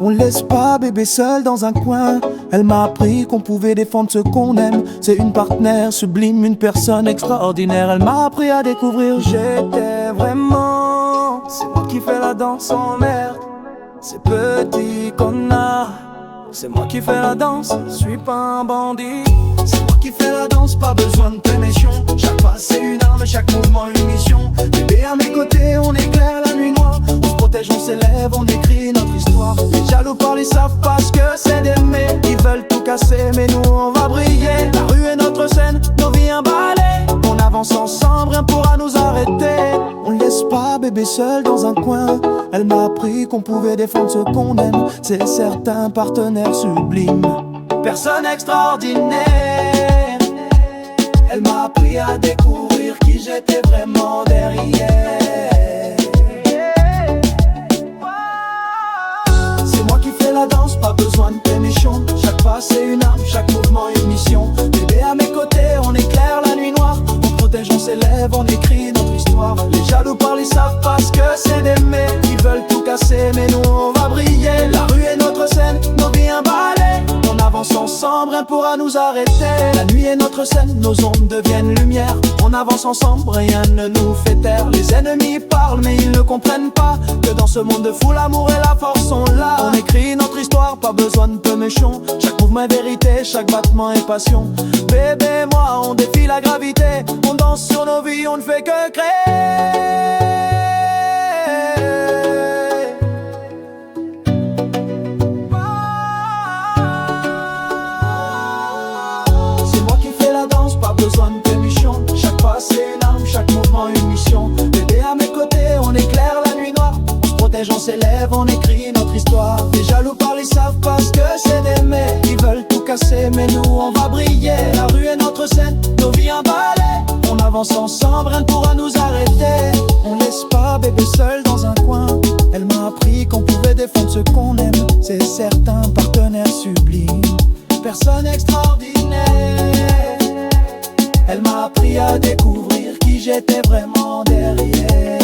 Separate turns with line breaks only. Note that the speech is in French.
On laisse pas bébé seul dans un coin. Elle m'a appris qu'on pouvait défendre ce qu'on aime. C'est une partenaire sublime, une personne extraordinaire. Elle m'a appris à découvrir. J'étais vraiment. C'est moi qui fais la danse en merde. Ces petits connards. C'est moi qui fais la danse, je suis pas un bandit. C'est moi qui fais la danse, pas besoin de permission. Chaque pas c'est une arme, chaque mouvement une mission. Bébé à mes côtés, on éclaire la nuit noire. On se protège, on s'élève, on écrit notre histoire. Les jaloux parlent, ils savent pas ce que c'est d'aimer. Ils veulent tout casser, mais nous on va briller. La rue est notre scène, nos vies un balai. On avance ensemble, rien pourra nous arrêter. On laisse pas bébé seul dans un coin. Elle m'a appris qu'on pouvait défendre ce qu'on aime. C'est certain, partenaire sublime, personne extraordinaire. Elle m'a appris à découvrir qui j'étais vraiment derrière. C'est moi qui fais la danse, pas besoin de permission. Chaque pas c'est une arme, chaque mouvement une mission. Bébé à mes côtés, on éclaire la nuit noire. On protège, on s'élève, on écrit notre histoire. Les jaloux parlent, ils savent pas ce que c'est d'aimer. Ils veulent tout casser, mais nous on va briller. La rue est notre scène, nos vies un balai. On avance ensemble, rien pourra nous arrêter. La nuit est notre scène, nos ombres deviennent lumière. On avance ensemble, rien ne nous fait taire. Les ennemis parlent, mais ils ne comprennent pas que dans ce monde de fou, l'amour et la force sont là. On écrit notre histoire, pas besoin de peu méchant. Chaque mouvement est vérité, chaque battement est passion. Bébé et moi, on défie la gravité. On danse sur nos vies, on ne fait que créer. Besoin de permission, chaque pas c'est une arme, chaque mouvement une mission. Bébé à mes côtés, on éclaire la nuit noire. On se protège, on s'élève, on écrit notre histoire. Les jaloux parlent, ils savent pas ce que c'est d'aimer. Ils veulent tout casser, mais nous on va briller. La rue est notre scène, nos vies un balai. On avance ensemble, rien ne pourra nous arrêter. On laisse pas bébé seul dans un coin. Elle m'a appris qu'on pouvait défendre ce qu'on aime. C'est certain, partenaire sublime, personne extraordinaire. Elle m'a appris à découvrir qui j'étais vraiment derrière.